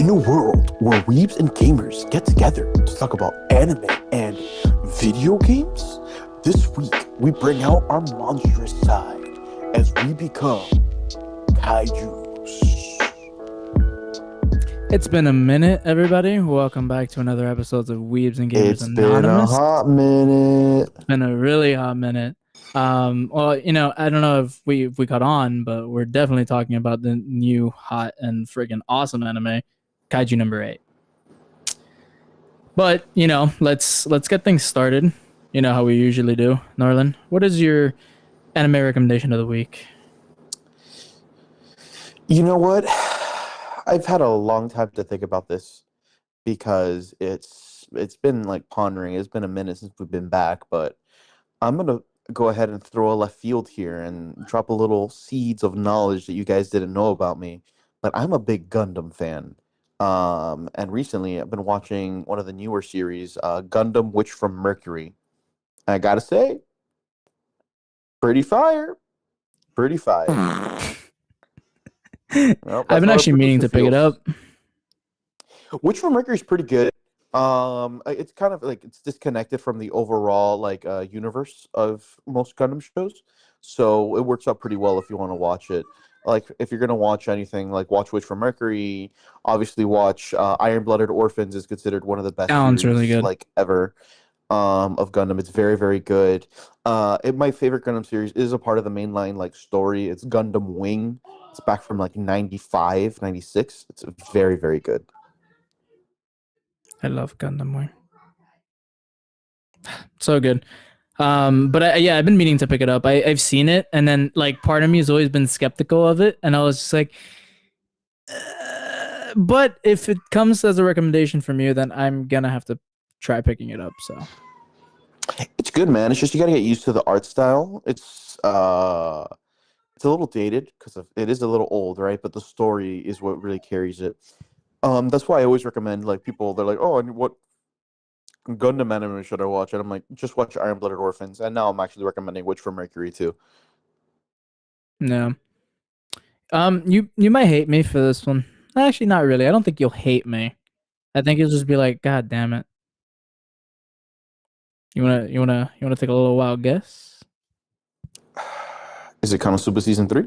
In a world where weebs and gamers get together to talk about anime and video games, this week we bring out our monstrous side as we become kaijus. It's been a minute, everybody. Welcome back to another episode of Weebs and Gamers It's Anonymous. been a hot minute. It's been a really hot minute. Well, I don't know if we caught on, but we're definitely talking about the new hot and friggin' awesome anime, Kaiju number 8. But let's get things started. You know how we usually do. Norlin, what is your anime recommendation of the week? You know what? I've had a long time to think about this because it's been like pondering. It's been a minute since we've been back, but I'm gonna go ahead and throw a left field here and drop a little seeds of knowledge that you guys didn't know about me. But I'm a big Gundam fan. And recently I've been watching one of the newer series, Gundam Witch from Mercury. And I gotta say, pretty fire. Pretty fire. Well, I've been actually meaning to pick it up. Witch from Mercury is pretty good. It's kind of like it's disconnected from the overall universe of most Gundam shows, so it works out pretty well if you want to watch it. Like if you're gonna watch anything, like watch Witch from Mercury. Obviously, watch Iron-Blooded Orphans is considered one of the best Sounds series really good. like ever of Gundam. It's very, very good. My favorite Gundam series is a part of the mainline like story. It's Gundam Wing. It's back from like 95, 96. It's very, very good. I love Gundam Wing. So good. But I've been meaning to pick it up. I've seen it, and then like part of me has always been skeptical of it, and I was just like, but if it comes as a recommendation from you, then I'm gonna have to try picking it up. So it's good, man. It's just you gotta get used to the art style. It's a little dated because it is a little old, right? But the story is what really carries it. That's why I always recommend like people. They're like, oh, and what Gundam anime should I watch? And I'm like, just watch Iron-Blooded Orphans. And now I'm actually recommending Witch from Mercury too. no. You might hate me for this one. Actually, not really. I don't think you'll hate me. I think you'll just be like, God damn it. You wanna take a little wild guess? Is it Konosuba Season 3?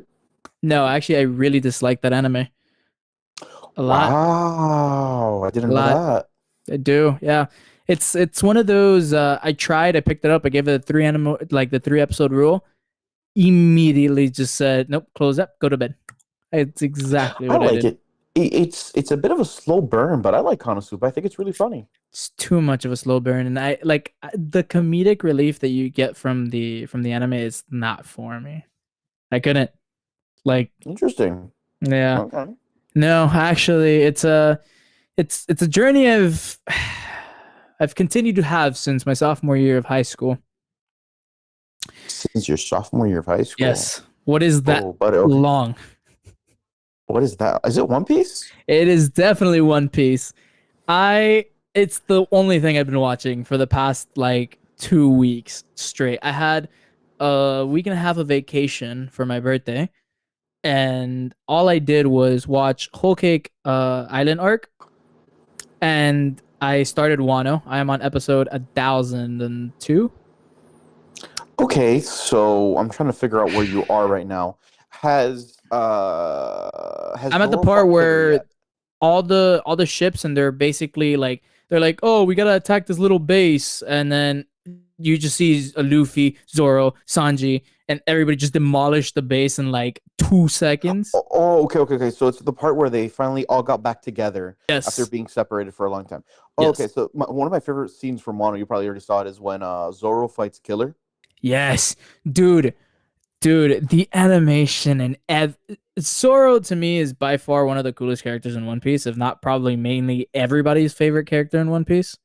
No, actually, I really dislike that anime. A lot. Wow, I didn't know that. I do, yeah. It's one of those. I picked it up. I gave it the 3 episode rule. Immediately just said, nope, close up, go to bed. It's exactly I what I like did. It's a bit of a slow burn, but I like Konosuba. I think it's really funny. It's too much of a slow burn, and I like the comedic relief that you get from the anime is not for me. I couldn't like. Interesting. Yeah. Okay. No, actually, it's a journey I've continued to have since my sophomore year of high school. Since your sophomore year of high school. Yes. What is that buddy, okay. long? What is that? Is it One Piece? It is definitely One Piece. It's the only thing I've been watching for the past like 2 weeks straight. I had a week and a half of vacation for my birthday, and all I did was watch Whole Cake Island arc, and I started Wano. I am on episode 1002. Okay, so I'm trying to figure out where you are right now. Has I'm at the Zoro part fought where yet? all the ships, and they're basically like oh, we gotta attack this little base, and then you just see a Luffy, Zoro, Sanji, and everybody just demolish the base in like 2 seconds. Okay. So it's the part where they finally all got back together Yes. after being separated for a long time. Yes. Okay. So one of my favorite scenes from Wano, you probably already saw it, is when Zoro fights Killer. Yes, dude, the animation and Zoro to me is by far one of the coolest characters in One Piece, if not probably mainly everybody's favorite character in One Piece.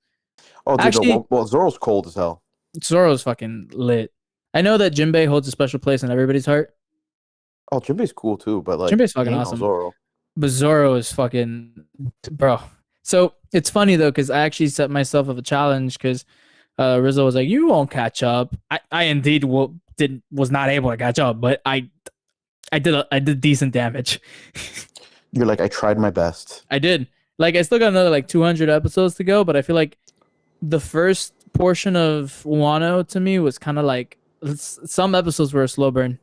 Oh, dude, Actually, well, Zoro's cold as hell. Zoro's fucking lit. I know that Jinbei holds a special place in everybody's heart. Oh, Jinbei's cool too, but like Jinbei's fucking ain't no awesome. Zoro. But Zoro is fucking bro. So it's funny though, because I actually set myself up a challenge because Rizzo was like, "You won't catch up." I indeed was not able to catch up, but I did decent damage. You're like, I tried my best. I did. Like I still got another like 200 episodes to go, but I feel like the first portion of Wano to me was kind of like some episodes were a slow burn.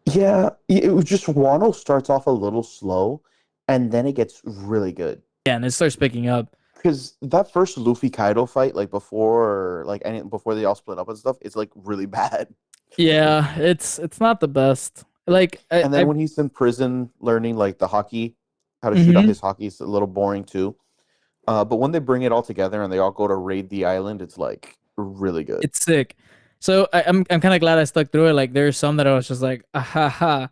Yeah, it was just Wano starts off a little slow, and then it gets really good. Yeah, and it starts picking up. Because that first Luffy Kaido fight, like before they all split up and stuff, it's like really bad. Yeah, it's not the best. Like And I then when he's in prison learning like the hockey, how to shoot out hmm his hockey, is a little boring too. But when they bring it all together and they all go to raid the island, it's like really good. it's sick. So I'm kind of glad I stuck through it. Like there's some that I was just like, ah, ha, ha,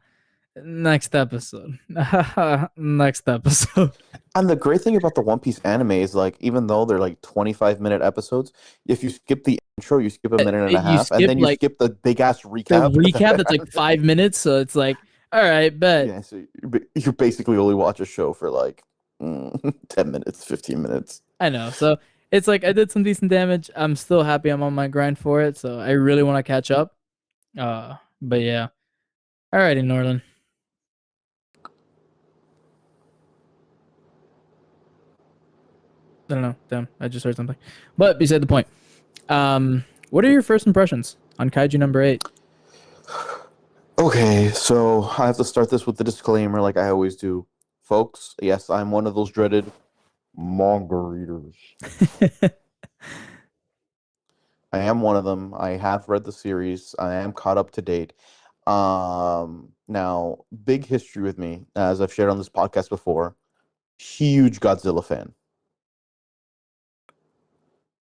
next episode, ah, ha, ha, next episode. And the great thing about the One Piece anime is like even though they're like 25-minute episodes, if you skip the intro, you skip a minute and a You half, and skip then you like skip the big ass the recap at the recap very that's like end. 5 minutes, so it's like, all right, bet. Yeah, so you basically only watch a show for like 10 minutes, 15 minutes. I know. So it's like I did some decent damage. I'm still happy I'm on my grind for it. So I really want to catch up. But yeah. Alrighty, Norland. I don't know. Damn, I just heard something. But beside the point. What are your first impressions on Kaiju number 8? Okay, so I have to start this with the disclaimer like I always do. Folks, yes, I'm one of those dreaded manga readers. I am one of them. I have read the series. I am caught up to date. Now, big history with me, as I've shared on this podcast before. Huge Godzilla fan.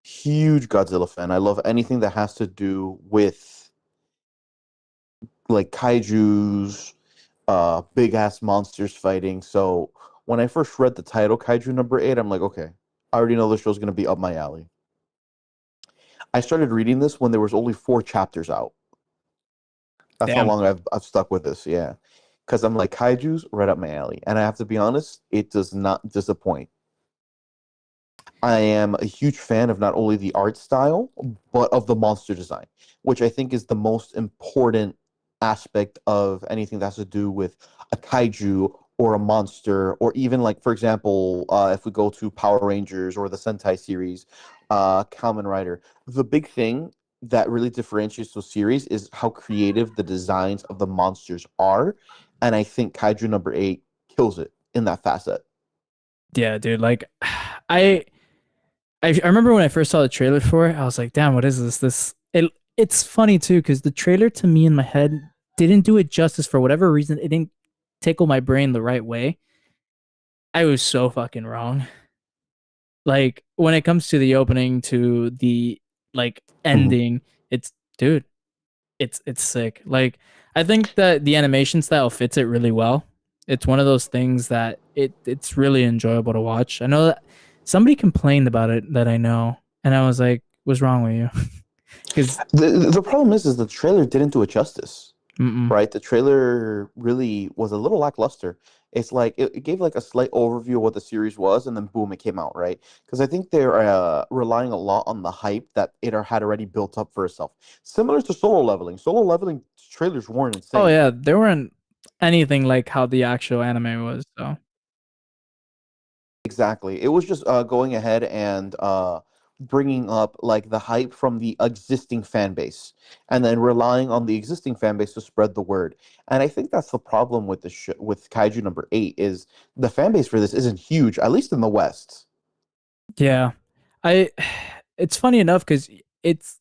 Huge Godzilla fan. I love anything that has to do with like kaijus, big ass monsters fighting. So when I first read the title, Kaiju number 8, I'm like, okay, I already know this show's gonna be up my alley. I started reading this when there was only 4 chapters out. That's how Damn. long I've stuck with this, yeah. Because I'm like, kaiju's right up my alley. And I have to be honest, it does not disappoint. I am a huge fan of not only the art style, but of the monster design, which I think is the most important aspect of anything that has to do with a kaiju or a monster, or even like, for example, if we go to Power Rangers or the Sentai series, Kamen Rider, the big thing that really differentiates those series is how creative the designs of the monsters are, and I think Kaiju number 8 kills it in that facet. Yeah, dude. Like, I I remember when I first saw the trailer for it, I was like, damn, what is this? It's funny too because the trailer to me in my head didn't do it justice for whatever reason. It didn't tickle my brain the right way. I was so fucking wrong. Like when it comes to the opening to the like Mhm. ending, it's dude, it's sick. Like I think that the animation style fits it really well. It's one of those things that it's really enjoyable to watch. I know that somebody complained about it that I know, and I was like, "What's wrong with you?" Because The problem is the trailer didn't do it justice, mm-mm. right? The trailer really was a little lackluster. It's like it gave like a slight overview of what the series was, and then boom, it came out, right? Because I think they're relying a lot on the hype that had already built up for itself. Similar to Solo Leveling. Solo Leveling trailers weren't Oh insane. yeah, there weren't anything like how the actual anime was. So Exactly. It was just going ahead and bringing up like the hype from the existing fan base, and then relying on the existing fan base to spread the word. And I think that's the problem with with Kaiju number 8 is the fan base for this isn't huge, at least in the West. yeah, I. It's funny enough because it's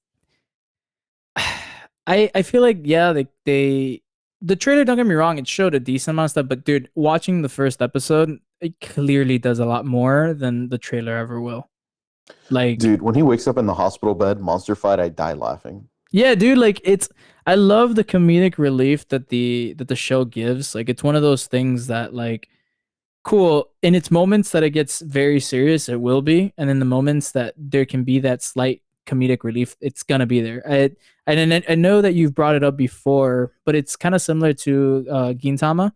I feel like yeah they the trailer, don't get me wrong, it showed a decent amount of stuff, but dude, watching the first episode, it clearly does a lot more than the trailer ever will. Like Dude, when he wakes up in the hospital bed, monster fight, I die laughing. yeah, dude, like it's I love the comedic relief that the show gives. Like it's one of those things that like cool in its moments that it gets very serious, it will be, and in the moments that there can be that slight comedic relief, it's gonna be there. I know that you've brought it up before, but it's kind of similar to Gintama,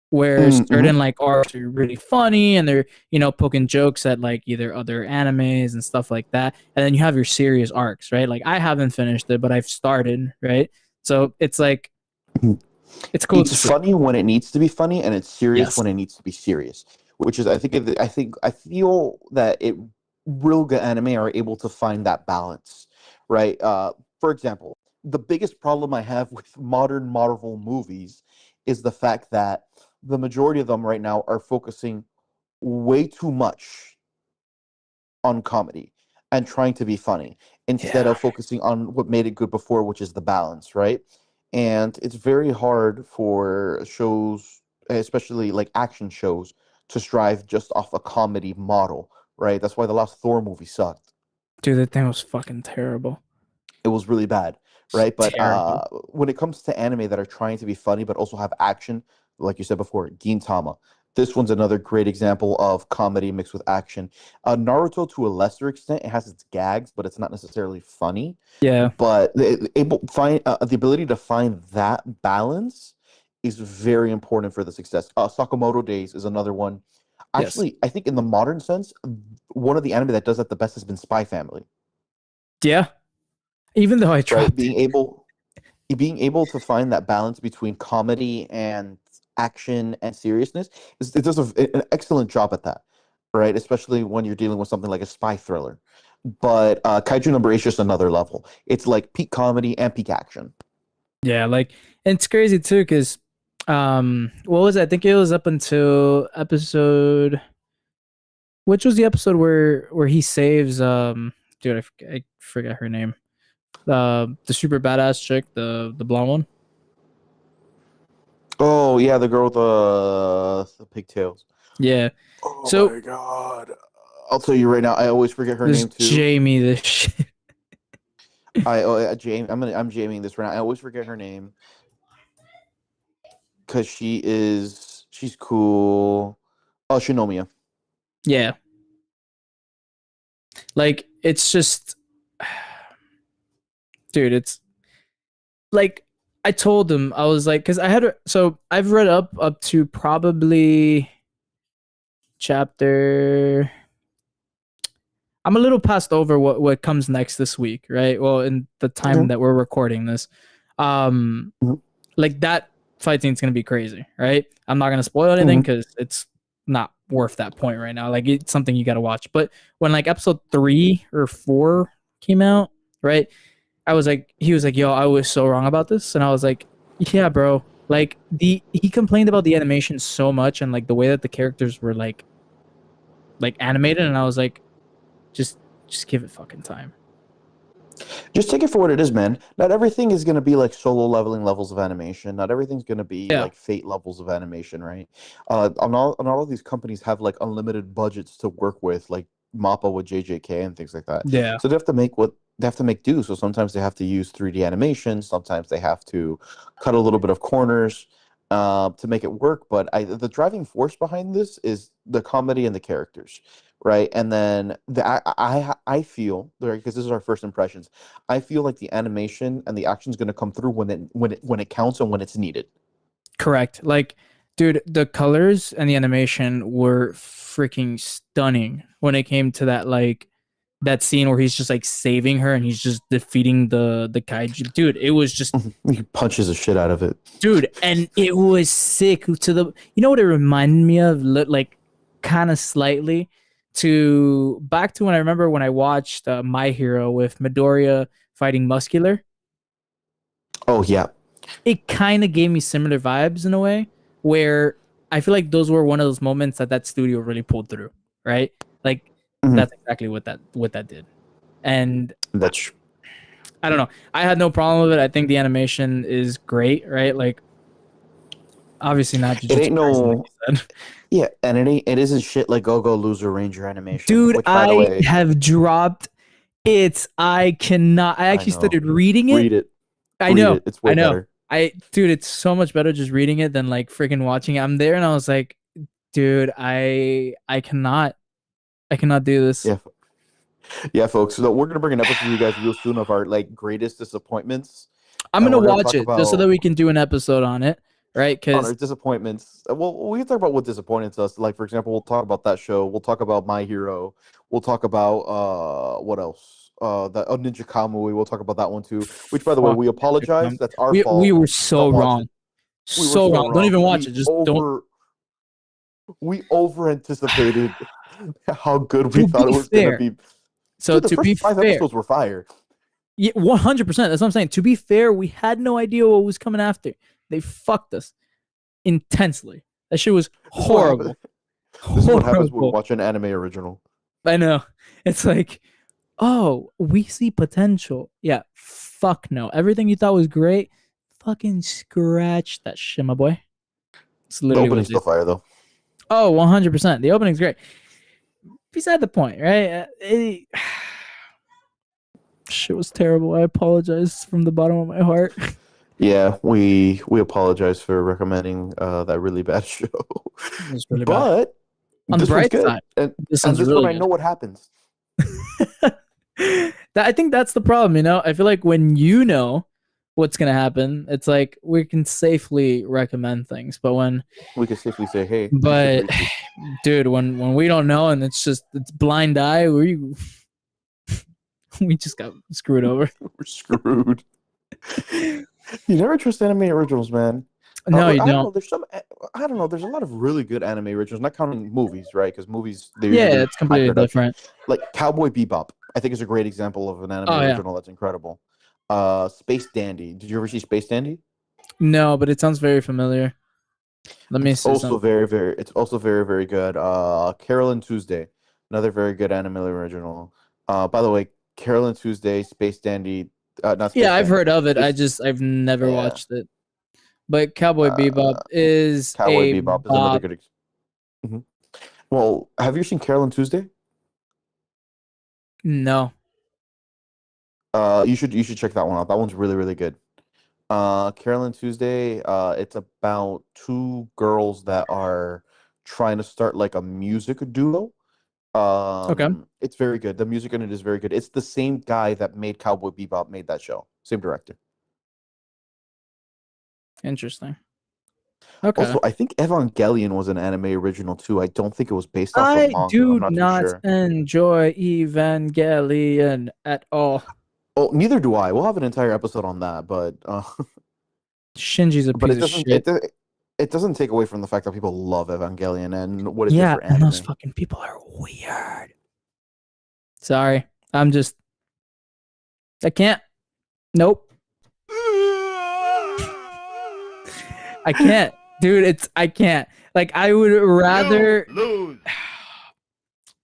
where Mm-hmm. certain like arcs are really funny and they're poking jokes at like either other animes and stuff like that, and then you have your serious arcs, right? Like I haven't finished it, but I've started, right? So it's like it's cool It's to see. funny when it needs to be funny, and it's serious Yes. when it needs to be serious. which is I feel that real good anime are able to find that balance, right? For example, the biggest problem I have with modern Marvel movies is the fact that the majority of them right now are focusing way too much on comedy and trying to be funny instead Yeah. of focusing on what made it good before, which is the balance, right? And it's very hard for shows, especially like action shows, to strive just off a comedy model, right? That's why the last Thor movie sucked. Dude, that thing was fucking terrible. It was really bad, right? But Terrible. when it comes to anime that are trying to be funny but also have action, like you said before, Gintama. This one's another great example of comedy mixed with action. Naruto, to a lesser extent, it has its gags, but it's not necessarily funny. Yeah. But the ability to find that balance is very important for the success. Sakamoto Days is another one. Yes. Actually, I think in the modern sense, one of the anime that does that the best has been Spy Family, Yeah. Even though I right? dropped it. Being able to find that balance between comedy and action and seriousness it does an excellent job at that, right? Especially when you're dealing with something like a spy thriller. But Kaiju number 8 is just another level. It's like peak comedy and peak action. Yeah, like and it's crazy too, because what was it? I think it was up until episode, which was the episode where he saves dude, I forget her name. The super badass chick, the blonde one. Oh yeah, the girl with the pigtails. Yeah. Oh So my god. I'll tell you right now, I always forget her this name too. Jamie, this shit. I'm Jamie this right now. I always forget her name because she's cool. Oh, Shinomiya. Yeah. Like it's just dude, it's like I told him I was like, because so I've read up to probably chapter. I'm a little passed over what comes next this week, right? Well, in the time Mhm, that we're recording this, um, mhm, like that fight scene's gonna be crazy, right? I'm not gonna spoil anything mhm. because it's not worth that point right now. Like it's something you got to watch. But when like episode 3 or 4 came out, right? I was like, he was like, "Yo, I was so wrong about this," and I was like, "Yeah, bro." Like he complained about the animation so much and like the way that the characters were like animated, and I was like, just just give it fucking time. Just take it for what it is, man. Not everything is going to be like solo leveling levels of animation. Not everything's going to be Yeah, like Fate levels of animation, right? On all of these companies have like unlimited budgets to work with, like Mappa with JJK and things like that. yeah, So they have to make do. So sometimes they have to use 3D animation. Sometimes they have to cut a little bit of corners to make it work. But the driving force behind this is the comedy and the characters, right? And then I feel, right, because this is our first impressions. I feel like the animation and the action is going to come through when it counts and when it's needed. correct. Like, dude, the colors and the animation were freaking stunning when it came to that scene where he's just like saving her and he's just defeating the kaiju. Dude, it was just He punches the shit out of it. dude, and it was sick to the you know what it reminded me of like kind of slightly to back to when I remember when I watched My Hero with Midoriya fighting Muscular. Oh yeah. It kind of gave me similar vibes in a way where I feel like those were one of those moments that studio really pulled through, right? Like Mhm. that's exactly what that did. And That's I don't know. I had no problem with it. I think the animation is great, right? Like obviously not it Jujutsu ain't Kaisen, like no you said. yeah, and it isn't shit like Go Go Loser Ranger animation, Dude, which by the I way, have dropped it. I cannot. I I actually know. started reading it. Read it. I Read know. it. It's I way know. better. Dude, it's so much better just reading it than like freaking watching it. I'm there and I was like, dude, I cannot do this. Yeah. Yeah, folks. So we're gonna bring an episode to you guys real soon of our like greatest disappointments, I'm and gonna we're gonna watch talk it just so that about we can do an episode on it, right? on Because our disappointments. Well, we can talk about what disappointed us. Like, for example, we'll talk about that show. We'll talk about My Hero. We'll talk about what else? That Ninja Kamui. We'll talk about that one too. Which, by the way, fuck, we apologize. That's our we fault. were so Don't watch wrong, it. We were so so wrong. Don't wrong. even watch it. Just don't. We over anticipated how good we To thought it be was gonna fair, be. so Dude, the to first be five fair, episodes were fire. yeah, 100%. That's what I'm saying. To be fair, we had no idea what was coming after. They fucked us intensely. That shit was This is what happened. horrible. This is what happens when we Horrible. watch an anime original. I know. It's like, oh, we see potential. Yeah, fuck no. Everything you thought was great, fucking scratch that shit, my boy. It's The literally what opening's it still is. fire though. Oh, 100%. The opening's great. Beside the point, right? Shit was terrible. I apologize from the bottom of my heart. Yeah, we apologize for recommending that really bad show, It was really bad. but On the this one's bright good, side, and this and one's this one really I good. know what happens. I think that's the problem, you know? I feel like when you know what's gonna happen, it's like we can safely recommend things. We can safely say, hey, you should But read this. dude, when we don't know and it's blind eye, we just got screwed over. We're screwed. You never trust anime originals, man. No, you I don't don't. know. I don't know. There's a lot of really good anime originals, not counting movies, right? Because movies they're Yeah, usually it's high completely production. different. Like Cowboy Bebop, I think is a great example of an anime Oh yeah. original that's incredible. Space Dandy. Did you ever see Space Dandy? No, but it sounds very familiar. Let me It's see also something. it's also very good. Carol and Tuesday, another very good anime original. By the way, Carol and Tuesday, Space Dandy, not Space Yeah, I've Dandy. heard of it. Space, I've never yeah. watched it. But Cowboy Bebop Uh, is Cowboy a Bebop is another bop. good. Mhm. Well, have you seen Carol and Tuesday? No. You should check that one out. That one's really good. Carol and Tuesday. It's about two girls that are trying to start like a music duo. Okay. It's very good. The music in it is very good. It's the same guy that made Cowboy Bebop made that show. Same director. Interesting. Okay. Also, I think Evangelion was an anime original too. I don't think it was based off the I manga. I'm do not too not sure. enjoy Evangelion at all. Oh, neither do I. We'll have an entire episode on that, but Shinji's a but piece of shit. it doesn't take away from the fact that people love Evangelion and what it did Yeah, for and those anime. fucking people are weird. Sorry. I'm just I can't. Nope. I can't. Dude, I can't. Like I would rather You lose.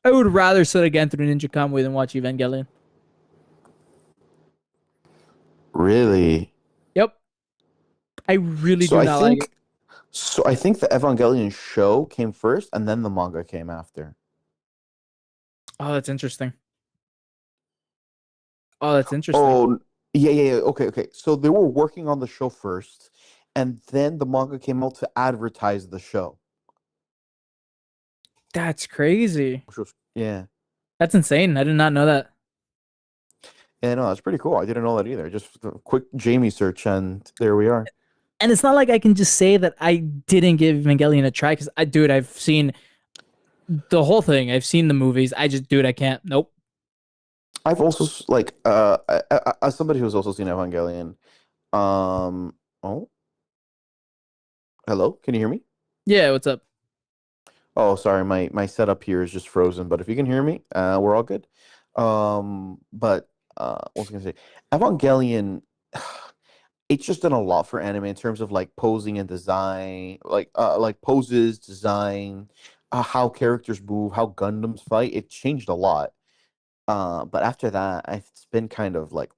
I would rather sit again through Ninja Kamui than watch Evangelion. Really? Yep. I really So do I not like it. think so I think the Evangelion show came first and then the manga came after. Oh, that's interesting. Oh, that's interesting. Oh, yeah. Okay. So they were working on the show first, and then the manga came out to advertise the show. That's crazy. Which was, yeah. That's insane. I did not know that. Yeah, no, that's pretty cool. I didn't know that either. Just a quick Jamie search, and there we are. And it's not like I can just say that I didn't give Evangelion a try because I've seen the whole thing. I've seen the movies. Dude, I can't. Nope. I've also like as somebody who's also seen Evangelion. Oh, hello, can you hear me? Yeah, what's up? Oh, sorry, my setup here is just frozen. But if you can hear me, we're all good. But what was I gonna say? Evangelion. It's just done a lot for anime in terms of like posing and design, like poses, design, how characters move, how Gundams fight. It changed a lot. But after that, it's been kind of like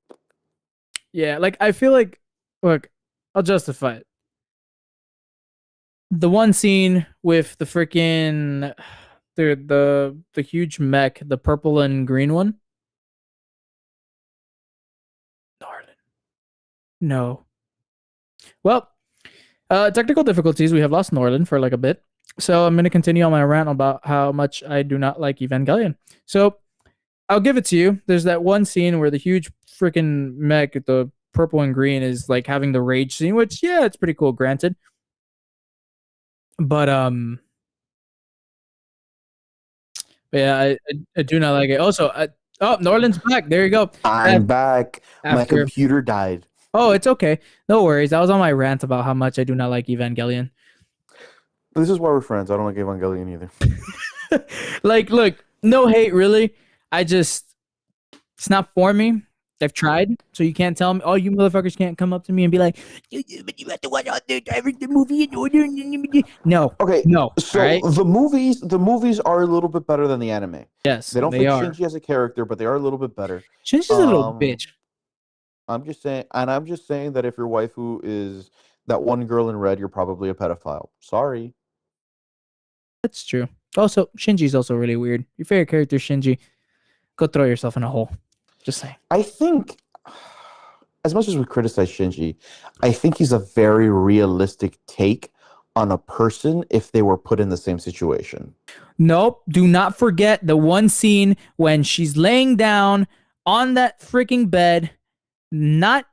Yeah, like I feel like, look, I'll justify it. The one scene with the freaking the huge mech, the purple and green one. Darling. No. Well, technical difficulties. We have lost Norland for like a bit. So I'm going to continue on my rant about how much I do not like Evangelion. So I'll give it to you. There's that one scene where the huge freaking mech, the purple and green, is like having the rage scene, which, yeah, it's pretty cool, granted. But, yeah, I do not like it. Also, oh, Norland's back. There you go. I'm back. My After, computer died. oh, it's okay. No worries. I was on my rant about how much I do not like Evangelion. This is why we're friends. I don't like Evangelion either. Like, look, no hate, really. I just, it's not for me. I've tried, so you can't tell me. Oh, you motherfuckers can't come up to me and be like, but you have to watch all the movie in order. No, Okay, no. All so right. the movies are a little bit better than the anime. Yes, They don't they fit are. Shinji as a character, but they are a little bit better. Shinji's a little Um, bitch. I'm just saying that if your waifu is that one girl in red, you're probably a pedophile. Sorry. That's true. Also, Shinji's also really weird. Your favorite character, Shinji. Go throw yourself in a hole. Just saying. I think, as much as we criticize Shinji, I think he's a very realistic take on a person if they were put in the same situation. Nope. Do not forget the one scene when she's laying down on that freaking bed, not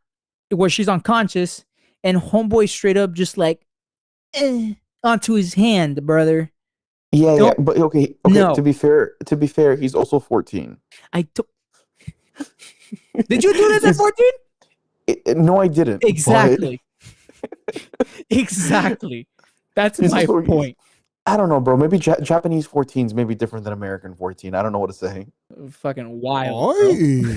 where she's unconscious, and homeboy straight up just like onto his hand, brother. Yeah, yeah, Don't but okay, okay. To no. be fair, he's also 14. I don't. Did you do this at He's 14? no, I didn't, but Exactly. Exactly. That's he's my also point. I don't know, bro. Maybe Japanese 14s may be different than American 14. I don't know what to say. Fucking wild, bro. Oi.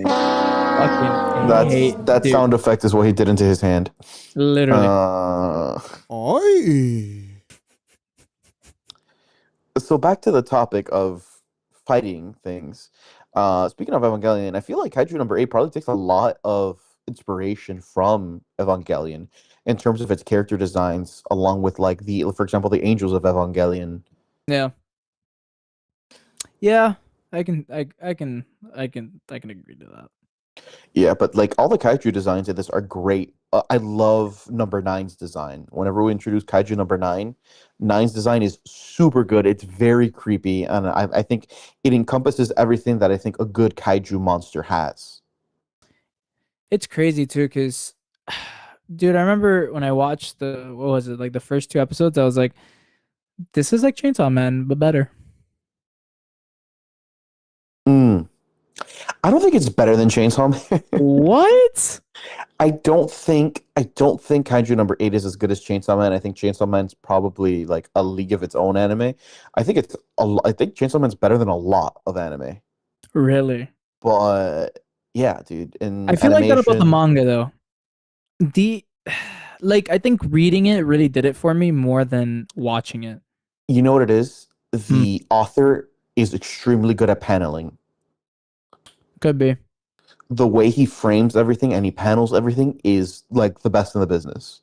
Fucking That's hate, that dude. sound effect is what he did into his hand. Literally. Uh, Oi. so back to the topic of fighting things. Speaking of Evangelion, I feel like Kaiju number 8 probably takes a lot of inspiration from Evangelion in terms of its character designs, along with like for example, the angels of Evangelion. Yeah. Yeah. I can agree to that. Yeah, but like all the kaiju designs in this are great. I love number nine's design. Whenever we introduce kaiju number nine, nine's design is super good. It's very creepy, and I think it encompasses everything that I think a good kaiju monster has. It's crazy too, because dude, I remember when I watched what was it, like the first two episodes, I was like, this is like Chainsaw Man, but better. Mm. I don't think it's better than Chainsaw Man. What? I don't think kaiju number 8 is as good as Chainsaw Man. I think Chainsaw Man's probably like a league of its own anime. I think Chainsaw Man's better than a lot of anime. Really? But yeah, dude, I in feel like that about the animation, manga though. The like I think reading it really did it for me more than watching it. you know what it is? Hmm. The author is extremely good at paneling. Could be. The way he frames everything and he panels everything is like the best in the business.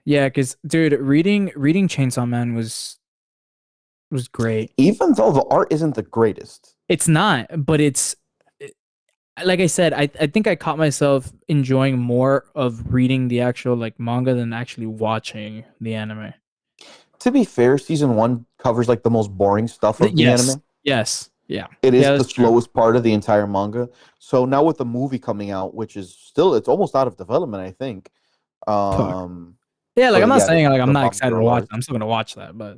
Yeah, because dude, reading Chainsaw Man was great. Even though the art isn't the greatest. It's not, but like I said, I think I caught myself enjoying more of reading the actual like manga than actually watching the anime. To be fair, season 1 covers like the most boring stuff of the Yes, anime. yes, yeah, It yeah, is the that's true. slowest part of the entire manga. So now with the movie coming out, which is still it's almost out of development, I think. Fuck. Um Yeah, like for I'm not yeah, saying like I'm the not Bomb excited to Girl watch it. arc. I'm still gonna watch that, but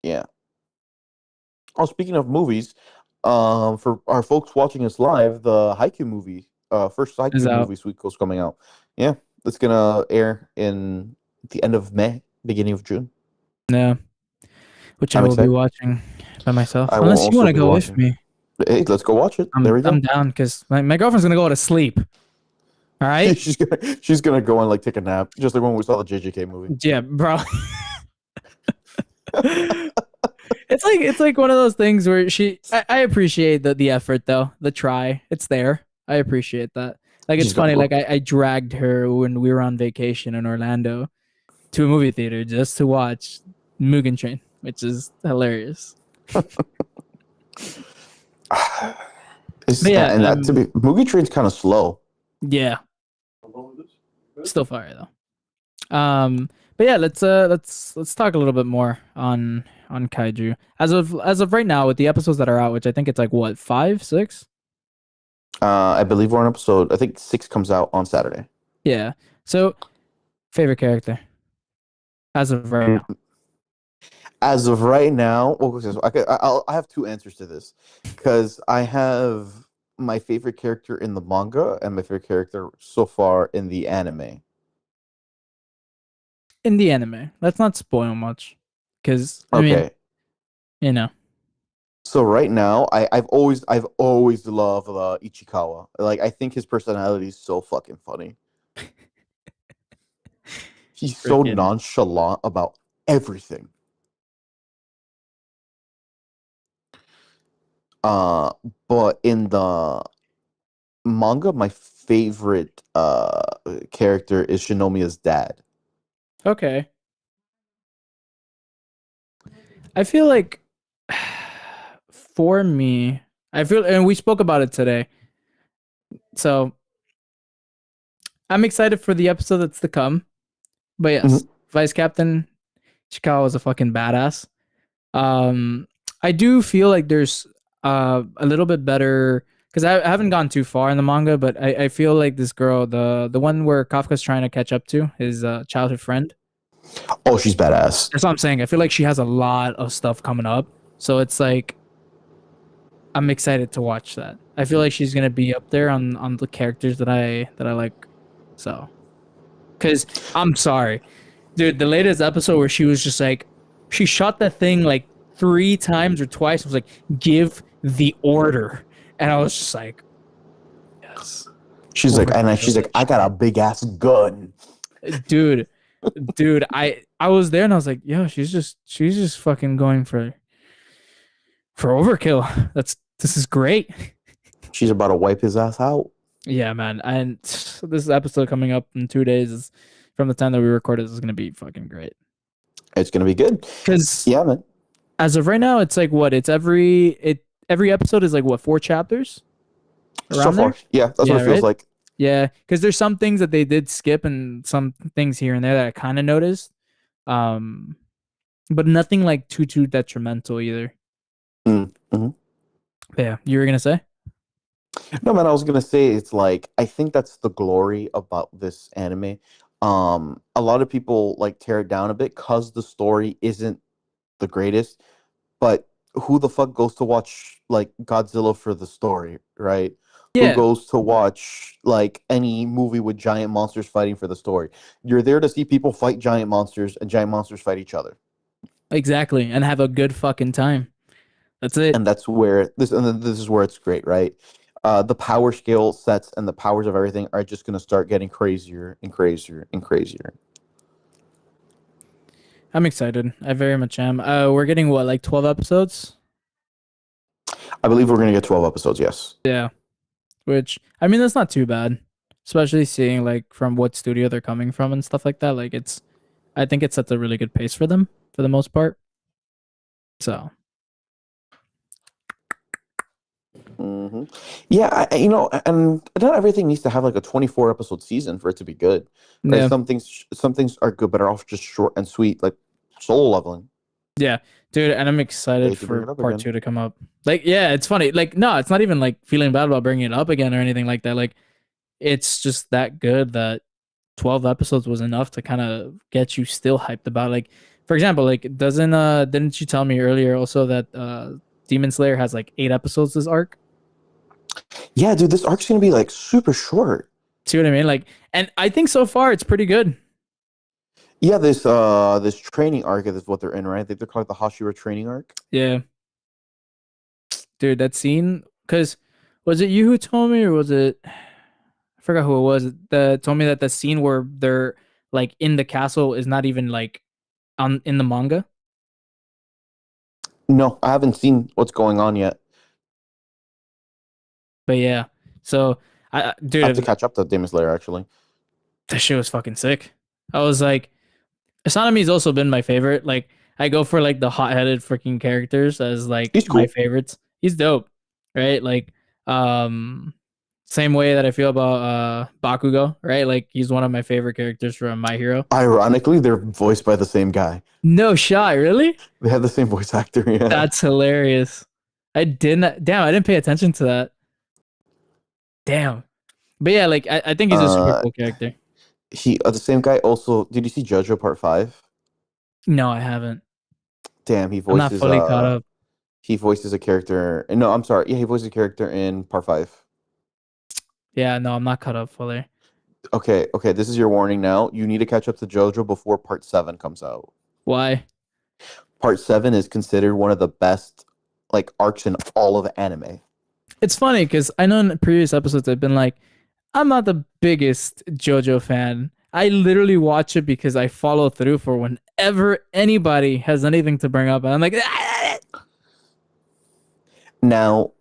Yeah. Oh, speaking of movies, for our folks watching us live, the Haikyuu movie, first is Haikyuu out. movie, Sweet Ghost, coming out. Yeah, it's gonna air in the end of May, beginning of June. Yeah, which I I'm will be excited. watching by myself, I will unless you also want to be go with watching. me. Hey, let's go watch it. There we I'm go. down because my girlfriend's gonna go to sleep. All right. She's gonna go and like take a nap, just like when we saw the JJK movie. Yeah, bro. It's like one of those things where I appreciate the effort though, the try. It's there. I appreciate that. Like it's She's gonna funny. Like go. I dragged her when we were on vacation in Orlando to a movie theater just to watch Mugen Train, which is hilarious. But yeah, And that to be movie train's kind of slow. yeah, still fire though. But yeah, let's talk a little bit more on kaiju as of right now with the episodes that are out, which I think it's like what, five, six. I believe we're on episode. I think 6 comes out on Saturday. Yeah. So favorite character as of right now. As of right now, well, okay, so I have two answers to this because I have my favorite character in the manga and my favorite character so far in the anime. in the anime. Let's not spoil much, because I mean, Okay. you know, So right now, I've always loved Ichikawa. Like I think his personality is so fucking funny. He's so freaking nonchalant about everything. Uh, but in the manga, my favorite character is Shinomiya's dad. okay. I feel like for me, I feel, and we spoke about it today. So I'm excited for the episode that's to come. But yes, Mhm. Vice Captain Chikawa is a fucking badass. Um, I do feel like there's a little bit better because I haven't gone too far in the manga, but I feel like this girl, the one where Kafka's trying to catch up to his childhood friend. Oh, she's badass. That's what I'm saying. I feel like she has a lot of stuff coming up, so it's like I'm excited to watch that. I feel like she's gonna be up there on the characters that I like. So, because I'm sorry, dude, the latest episode where she was just like, she shot that thing like 3 times or twice. Was like, give the order, and I was just like, yes, She's like, and overkill she's like, that I got a shit, big ass gun. dude, dude. I was there and I was like, yo, she's just fucking going for overkill. This is great. She's about to wipe his ass out. Yeah, man. And this episode coming up in 2 days is from the time that we recorded. This is gonna be fucking great. It's gonna be good. Because Yeah, man. as of right now, it's like what? Every episode is like what, 4 chapters So around there? far, yeah, that's what Yeah, it feels right. like. Yeah, because there's some things that they did skip and some things here and there that I kind of noticed. Um, but nothing like too detrimental either. Mm-hmm. But yeah, you were gonna say? No, man, I was gonna say it's like I think that's the glory about this anime. A lot of people like tear it down a bit because the story isn't the greatest, but who the fuck goes to watch like Godzilla for the story, right? Who Yeah, goes to watch like any movie with giant monsters fighting for the story? You're there to see people fight giant monsters and giant monsters fight each other. exactly, and have a good fucking time. That's it. And that's where this is where it's great, right? The power scale sets and the powers of everything are just going to start getting crazier and crazier and crazier. I'm excited. I very much am. We're getting what, like 12 episodes? I believe we're going to get 12 episodes, yes. Yeah. Which, I mean, that's not too bad, especially seeing like from what studio they're coming from and stuff like that. Like I think it sets a really good pace for them for the most part. So hmm Yeah, and not everything needs to have like a 24 episode season for it to be good, right? yeah, Some things are good, but are off just short and sweet, like Solo Leveling. yeah, dude, and I'm I excited hate to bring for it up part again. two to come up. Like, yeah, it's funny. Like, no, it's not even like feeling bad about bringing it up again or anything like that. Like, it's just that good that 12 episodes was enough to kind of get you still hyped about. Like, for example, like doesn't didn't you tell me earlier also that Demon Slayer has like 8 episodes this arc? Yeah, dude, this arc's gonna be like super short. See what I mean? Like, and I think so far it's pretty good. Yeah, this training arc is what they're in, right? I think they're called the Hashira training arc. Yeah, dude, that scene. Cause was it you who told me, or was it? I forgot who it was that told me that the scene where they're like in the castle is not even like on in the manga. No, I haven't seen what's going on yet. But yeah, so I have to dude, catch up to Demon Slayer actually. that shit was fucking sick. I was like, Asani's also been my favorite. Like, I go for like the hot-headed freaking characters as like He's my cool. favorites. He's dope, right? Like, same way that I feel about Bakugo, right? Like, he's one of my favorite characters from My Hero. Ironically, they're voiced by the same guy. No shot, really? They have the same voice actor. Yeah. That's hilarious. I didn't. Damn, I didn't pay attention to that. Damn. But yeah, like I think he's a super Uh, cool character. the same guy also. Did you see JoJo Part 5? No, I haven't. Damn, I'm not fully caught up. he voices a character. No, I'm sorry. Yeah, he voices a character in Part 5. Yeah, no, I'm not caught up fully. Okay, this is your warning now. You need to catch up to JoJo before part 7 comes out. Why? Part 7 is considered one of the best like arcs in all of anime. It's funny because I know in previous episodes I've been like, I'm not the biggest JoJo fan. I literally watch it because I follow through for whenever anybody has anything to bring up, and I'm like, Now,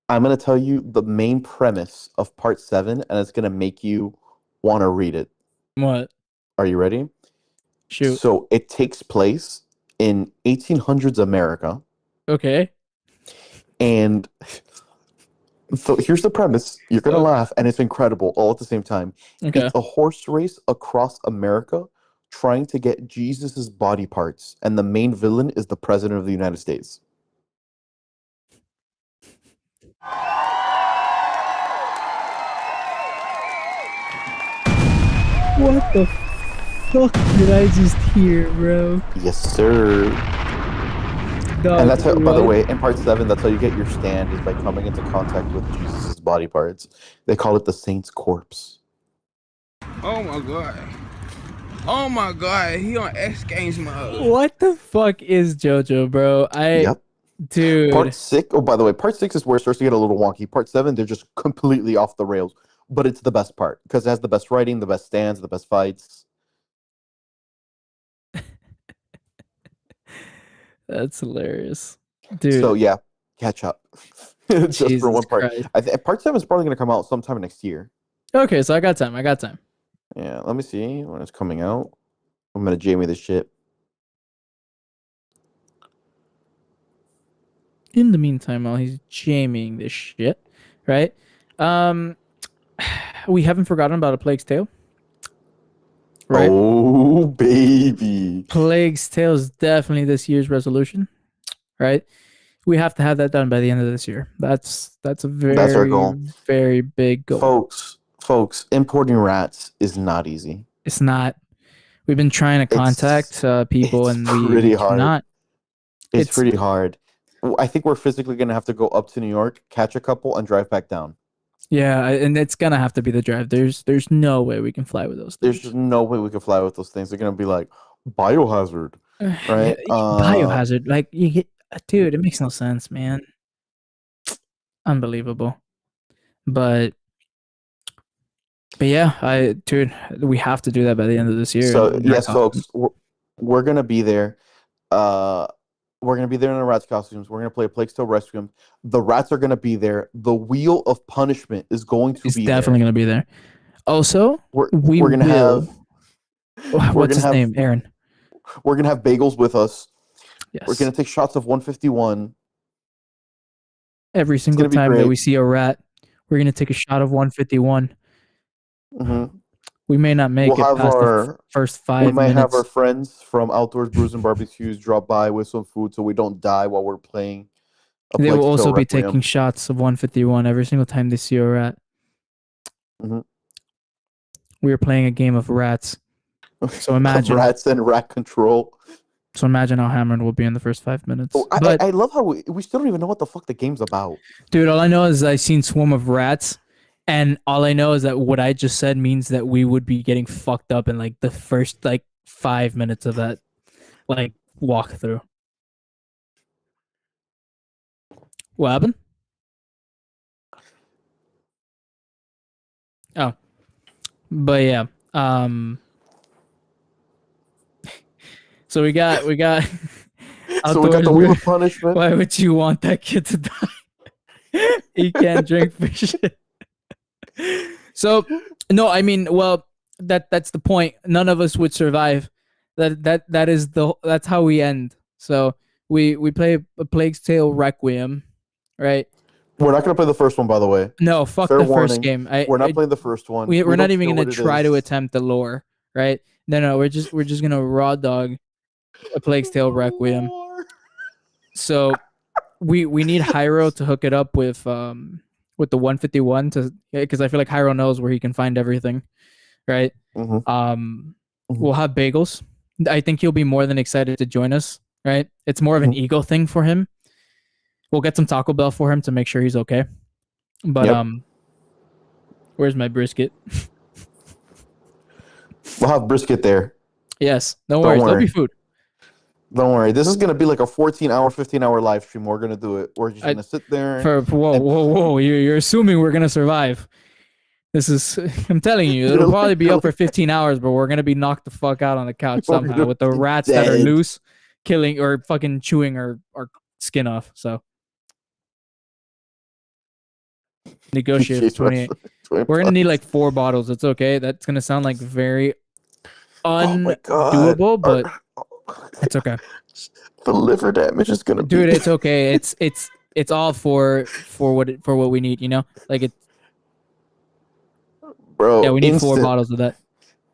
I'm going to tell you the main premise of part 7 and it's going to make you want to read it. what? Are you ready? Shoot. So, it takes place in 1800s America Okay. and so here's the premise. You're going to Okay. laugh and it's incredible all at the same time. Okay. It's a horse race across America trying to get Jesus's body parts and the main villain is the president of the United States. What the fuck did I just hear, bro? Yes, sir. Dog, And that's how, by the what? way, in part 7, that's how you get your stand is by coming into contact with Jesus's body parts. They call it the saint's corpse. Oh my god. Oh my god, he on X Games mode. What the fuck is JoJo, bro? Yep. Dude. Part 6, oh, by the way, part 6 is where it starts to get a little wonky. Part 7, they're just completely off the rails. But it's the best part because it has the best writing, the best stands, the best fights. That's hilarious, dude. So, yeah, catch up. Just for Jesus one part. Christ. Part 7 is probably going to come out sometime next year. Okay, so I got time. I got time. Yeah, let me see when it's coming out. I'm going to jamie this shit. In the meantime, while he's jamming this shit, right? We haven't forgotten about A Plague's Tale, right? Oh, baby. Plague's Tale is definitely this year's resolution, right? We have to have that done by the end of this year. That's a That's our very, goal. very big goal. Folks, importing rats is not easy. It's not. We've been trying to contact people, it's and we pretty hard. cannot. It's pretty hard. I think we're physically going to have to go up to New York, catch a couple, and drive back down. Yeah, and it's gonna have to be the drive. There's no way we can fly with those There's things. just no way we can fly with those things. They're going to be like, biohazard, right? Biohazard, like you get, dude. It makes no sense, man. Unbelievable. But yeah, dude, we have to do that by the end of this year. So, and yes, folks, we're going to be there. We're going to be there in our rats costumes. We're going to play a Plague Tale Rescue. The rats are going to be there. The Wheel of Punishment is going to it's be definitely there. going to be there. Also, We're going to will. have... What's his name? Aaron. We're going to have bagels with us. Yes. We're going to take shots of 151. Every single be time that great. we see a rat, we're going to take a shot of 151. Mm-hmm. We may not make We'll it have past the our... first We 5 might minutes. have our friends from Outdoors Brews and Barbecues drop by with some food so we don't die while we're playing a They Plague will also Tale be Requiem. taking shots of 151 every single time they see a rat. Mhm. We are playing a game of rats. So imagine. Rats and rat control. So imagine how hammered we'll be in the first 5 minutes. Oh, But I love how we still don't even know what the fuck the game's about. dude, all I know is I seen Swarm of Rats, and all I know is that what I just said means that we would be getting fucked up in like the first like 5 minutes of that like walkthrough. What happened? Oh, but yeah. So we got So we got Outdoors the Wheel Brew- of Punishment. Why would you want that kid to die? He can't drink for shit. So no, I mean, well, that's the point. None of us would survive. That's how we end. So we play a Plague's Tale Requiem, right? We're not gonna play the first one, by the way. No, fuck Fair the warning. first game. We're not playing the first one. we're don't not even know gonna what it try to is. attempt the lore, right? No, we're just gonna raw dog a Plague's Tale Requiem. So we need Hyro to hook it up with the 151 to, because I feel like Hyro knows where he can find everything, right? Mhm. Mhm. Mhm. We'll have bagels. I think he'll be more than excited to join us, right? It's more of an Mhm. ego thing for him. We'll get some Taco Bell for him to make sure he's okay. But Yep. where's my brisket? We'll have brisket there. Yes, no Don't worries. There'll be worry. food. Don't worry. This is gonna be like a 14-hour, 15-hour live stream. We're gonna do it. We're just I, gonna sit there for whoa, and whoa, whoa! You're assuming we're gonna survive. This is, I'm telling you, it'll you're probably be up for literally 15 hours, but we're gonna be knocked the fuck out on the couch we're somehow gonna with the be rats that are dead. loose, killing or fucking chewing our skin off. So negotiate for Jeez, 28. Wrestling We're gonna need like bucks. 4 bottles. It's okay. That's gonna sound like very Oh my god. undoable, but it's okay, The liver damage is gonna be dude. It's okay. It's all for what we need. You know, like it. bro, Yeah, we need 4 bottles of that.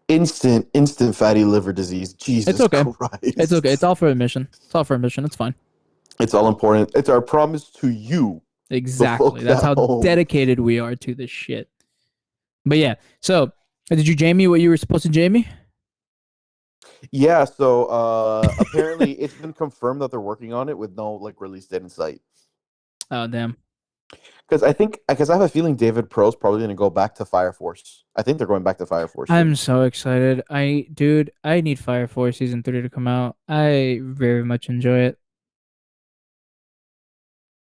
instant fatty liver disease. It's Jesus okay. Christ. It's okay. It's all for admission. It's all for admission. It's fine. It's all important. It's our promise to you, the Exactly. folks That's at how home. dedicated we are to this shit. But yeah. So, did you Jamie what you were supposed to Jamie? Yeah, so apparently it's been confirmed that they're working on it with no like release date in sight. Oh damn. Because I have a feeling David Pro's probably going to go back to Fire Force. I think they're going back to Fire Force. I'm so excited. I need Fire Force season 3 to come out. I very much enjoy it.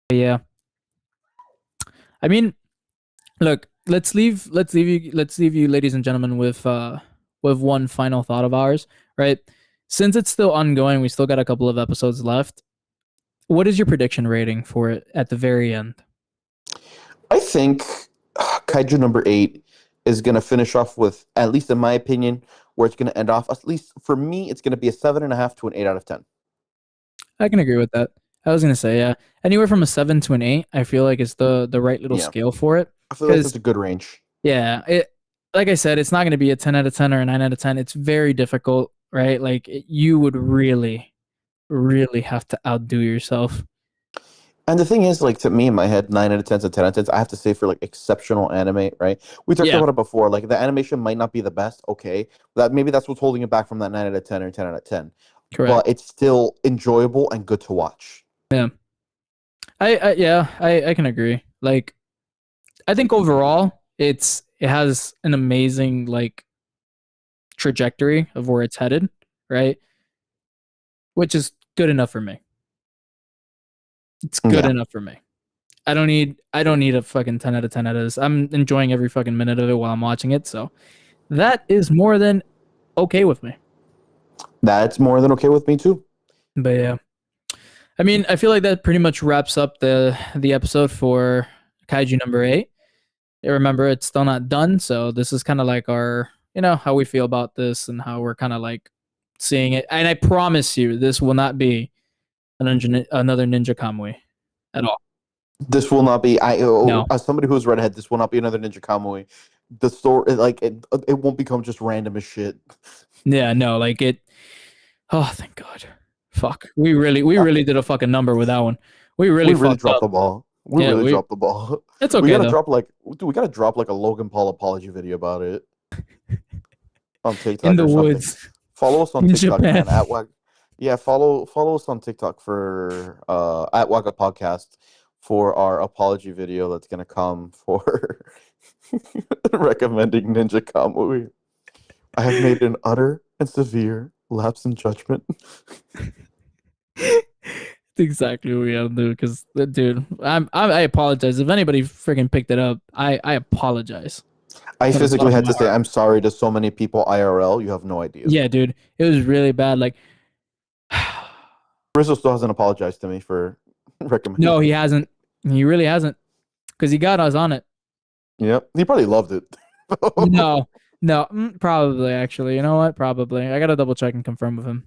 But yeah. I mean, look, let's leave you ladies and gentlemen with one final thought of ours, right? Since it's still ongoing, we still got a couple of episodes left. What is your prediction rating for it at the very end? I think Kaiju number 8 is going to finish off with, at least in my opinion, where it's going to end off. At least for me, it's going to be a 7.5 to an 8 out of 10. I can agree with that. I was gonna say, yeah, anywhere from a 7 to an 8, I feel like it's the right little Yeah. scale for it. I feel like 'Cause- that's a good range. Yeah, it like I said, it's not gonna be a 10 out of 10 or a 9 out of 10. It's very difficult, right? Like you would really, really have to outdo yourself. And the thing is, like, to me in my head, 9 out of 10 and 10 out of 10, I have to say for like exceptional anime, right? We talked Yeah. about it before. Like the animation might not be the best, okay. Maybe that's what's holding it back from that 9 out of 10 or 10 out of 10. Correct. But it's still enjoyable and good to watch. Yeah. I can agree. Like I think overall it has an amazing like trajectory of where it's headed, right? Which is good enough for me. It's good Yeah. enough for me. I don't need a fucking 10 out of 10 out of this. I'm enjoying every fucking minute of it while I'm watching it, so that is more than okay with me. That's more than okay with me too. But yeah. I mean, I feel like that pretty much wraps up the episode for Kaiju number 8. Remember, it's still not done, so this is kind of like our, how we feel about this and how we're kind of like seeing it. And I promise you, this will not be another Ninja Kamui at all. This will not be. No. As somebody who's read ahead, this will not be another Ninja Kamui. The story, like it won't become just random as shit. Yeah, no, like it. Oh, thank God. Fuck. We really did a fucking number with that one. We really dropped up. the ball. We Yeah, really dropped the ball. It's okay We gotta though. drop we gotta drop like a Logan Paul apology video about it on TikTok In the or something. woods. Follow us on In TikTok, Japan. man. Follow us on TikTok for at Waka Podcast for our apology video that's gonna come for recommending Ninja Kamui. I have made an utter and severe lapse in judgment. That's exactly what we gotta do. Because, dude, I apologize if anybody freaking picked it up. I apologize. I From the physically bottom had of to my say heart. I'm sorry to so many people IRL. You have no idea. Yeah, dude, it was really bad. Like, Rizzo still hasn't apologized to me for recommending. no, he hasn't. He really hasn't. Because he got us on it. Yep, he probably loved it. No, probably actually. You know what? Probably. I gotta double check and confirm with him.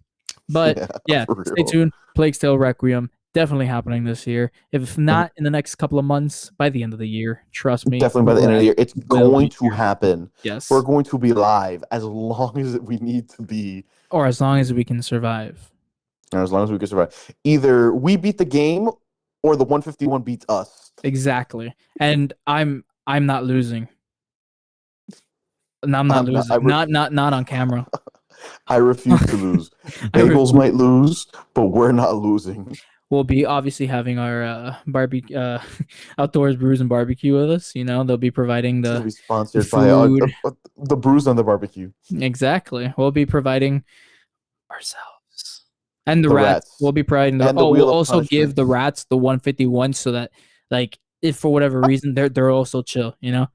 But yeah, for stay real. tuned. Plague's Tale Requiem definitely happening this year. If not in the next couple of months, by the end of the year. Trust me. Definitely by the end of the year, it's will going be to happen. Yes. We're going to be live as long as we need to be, Or as long as we can survive. and as long as we can survive. Either we beat the game, or the 151 beats us. Exactly. And I'm not losing. No, I'm not I'm not- losing. Not on camera. I refuse to lose. Bagels might lose, but we're not losing. we'll be obviously having our barbecue, outdoors brews and barbecue with us. You know, they'll be providing It's gonna the be sponsored by food. the Brews on the Barbecue. Exactly. We'll be providing ourselves and the The rats. rats We'll be providing the. and the Oh, we'll Wheel of also give the Punishment. rats the 151 so that like if for whatever reason they're also chill. You know,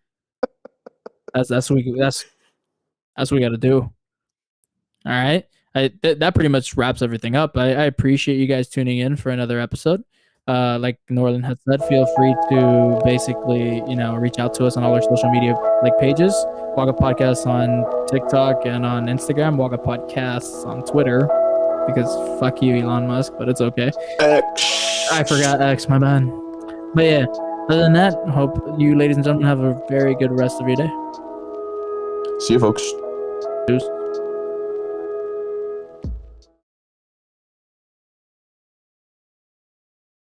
that's what we got to do. All right. That pretty much wraps everything up. I appreciate you guys tuning in for another episode. Like Norland has said, feel free to basically, reach out to us on all our social media like pages. Waka Podcasts on TikTok and on Instagram. Waka Podcasts on Twitter. Because fuck you, Elon Musk, but it's okay. I forgot X, my bad. But yeah, other than that, hope you ladies and gentlemen have a very good rest of your day. See you, folks. Cheers.